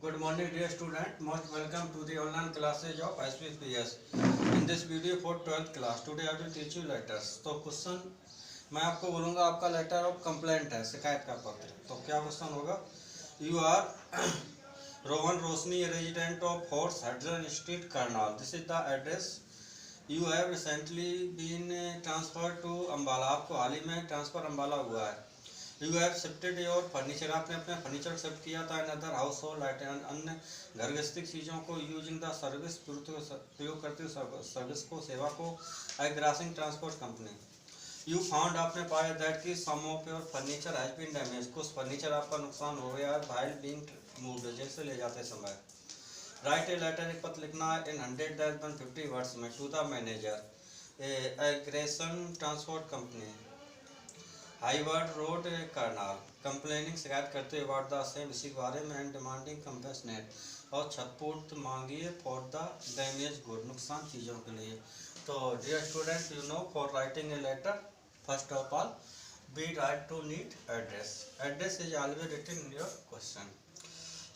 Good morning, dear student. Most welcome to the online classes of SPPS. In this video for 12th class, today I will teach you letters. तो question मैं आपको बोलूँगा, आपका letter of complaint है, शिकायत का पत्र. तो क्या क्वेश्चन होगा? You are Rohan Rosni, a resident of Fort Hudson Street, Karnal. This is the address. You have recently been transferred to Ambala. आपको हाल ही में ट्रांसफर अम्बाला हुआ है. You have shifted your furniture. आपने अपने फर्नीचर शिफ्ट किया था. Another household item, अन्य घर गृहस्थी चीज़ों को using the service, प्रयोग करते सर्विस को, सेवा को, a grassing transport company. You found, आपने पाया that कि some of your furniture has been damaged. कुछ फर्नीचर आपका नुकसान हो गया है while being moved, जैसे ले जाते समय. Write a letter, एक पत्र लिखना है in 100-150 words में to the manager, a Grayson transport company, Highward road, Karnal, complaining, शिकायत करते हुए अबाउट द सेम, इसी के बारे में, एंड डिमांडिंग कंपेशनेट, और क्षतिपूर्ति मांगिए फॉर द डैमेज गुड, नुकसान चीज़ों के लिए. तो dear student, you know for writing a letter, first of all we write to need address. Address is always written in your question.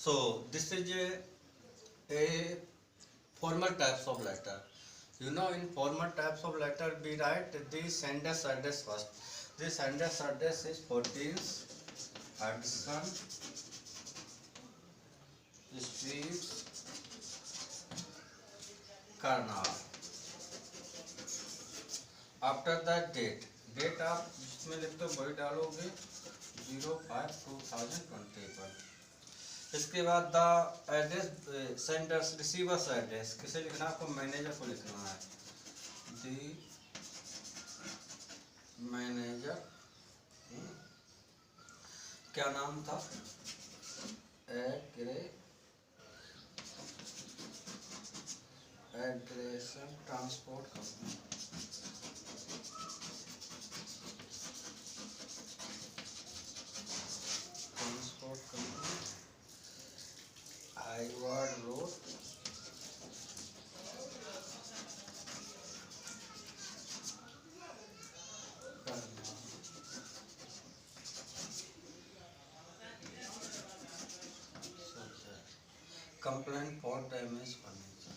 So this is a formal types of letter. You know, in formal types of letter we write the sender's address first. The sender's address is 14 Hudson Street, Karnal. After that date आप जिसमें लिखते हो वही डालोगे 05/2021. इसके बाद the address senders receivers address किसे लिखना है? आपको मैनेजर को लिखना है. दी मैनेजर, क्या नाम था? Aggression transport company. Transport company, Highward road, complaint for damage furniture.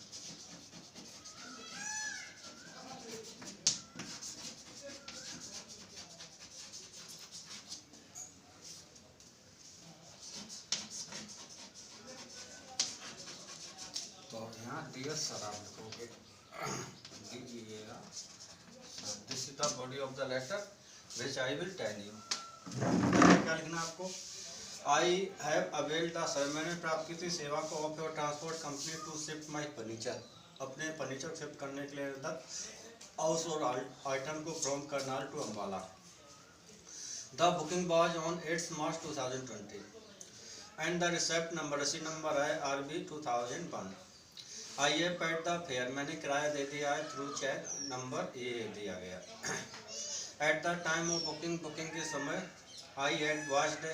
तो यहाँ डियर सर आप लिखोगे, दीजिएगा. This is the body of the letter which I will tell you. क्या लिखना आपको? I have availed the service, मैंने प्राप्त की थी सेवा को, of your transport company to shift my furniture, अपने फर्नीचर शिफ्ट करने के लिए द हाउस और आइटम को from Karnal to Ambala. The booking was on 8 March 2020 and the receipt number, रसीद नंबर है RB 2001. I have paid the fair, मैंने किराया दे दिया है थ्रू चेक नंबर ये दिया गया. At the time of booking के समय I had watched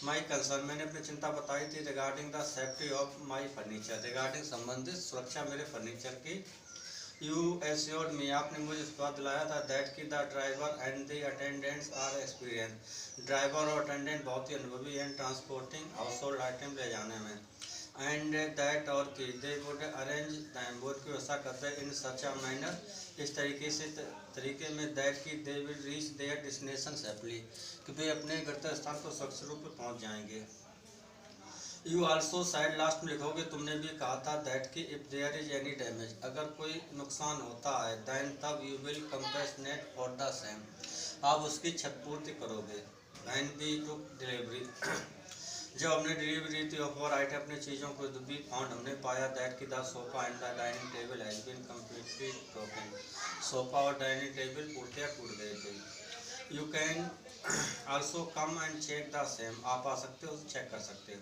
my concern, मैंने अपनी चिंता बताई थी regarding the safety of my furniture, regarding संबंधित सुरक्षा मेरे फर्नीचर की. यू एश्योर्ड मी, आपने मुझे विश्वास दिलाया था दैट कि the driver and the attendants are experience, driver और अटेंडेंट बहुत ही अनुभवी हैं ट्रांसपोर्टिंग हाउस होल्ड आइटम ले जाने में. एंड दैट, और कि दे वुड अरेंज दैम, वो की व्यवस्था करते हैं इन सच अ मैनर, इस तरीके में दैट कि they will reach there destination safely, कि वे अपने गंतव्य स्थान को सुरक्षित रूप में पहुंच जाएंगे. यू आल्सो साइड लास्ट में लिखोगे, तुमने भी कहा था दैट कि if there is any damage, अगर कोई नुकसान होता है, दैन तब you will compensate for the same, आप उसकी क्षतिपूर्ति करोगे. व्हेन वी टुक डिलीवरी, जब हमने डिलीवरी दी ऑफ और आइटम, अपनी चीज़ों को भी फाउंड, हमने पाया दैट कि the sofa and the dining table has been completely broken, sofa और डाइनिंग टेबल पूर्णतः टूट गए थे. You can also come and check the same, आप आ सकते हो, चेक कर सकते हो.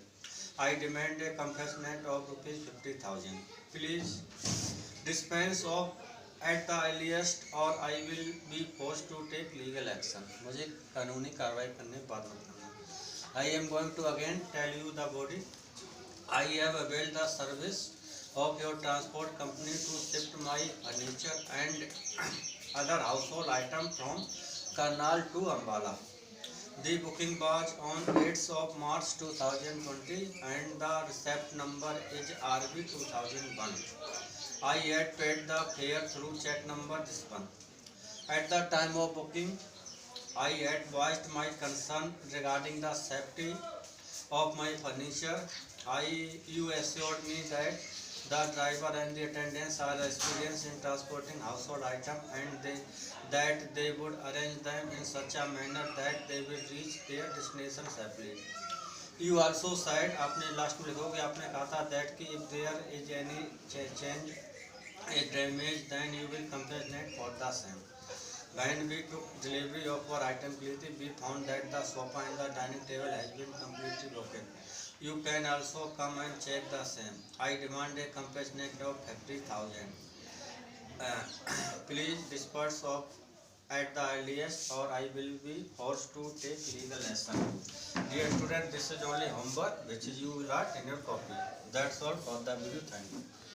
I demand a compassionate of ₹50,000, please dispense of at the earliest or I will be forced to take legal action, मुझे कानूनी कार्रवाई करने के बाद बताना. I am going to again tell you the body. I have availed the service of your transport company to shift my furniture and other household item from Karnal to Ambala. The booking was on 8th of March 2020 and the receipt number is RB 2001. I had paid the fare through check number this one. At the time of booking, I had voiced my concern regarding the safety of my furniture. You assured me that the driver and the attendants are experienced in transporting household items and that they would arrange them in such a manner that they will reach their destination safely. You also said, आपने last में लिखोगे, आपने कहा था that कि if there is any change, a damage, then you will compensate for the same. When we took delivery of our item clearly, we found that the sofa and the dining table has been completely broken. You can also come and check the same. I demand a compensation of 50,000. Uh, Please dispose of at the earliest or I will be forced to take legal action. Dear student, this is only homework which you will write in your copy. That's all for the video. Thank you.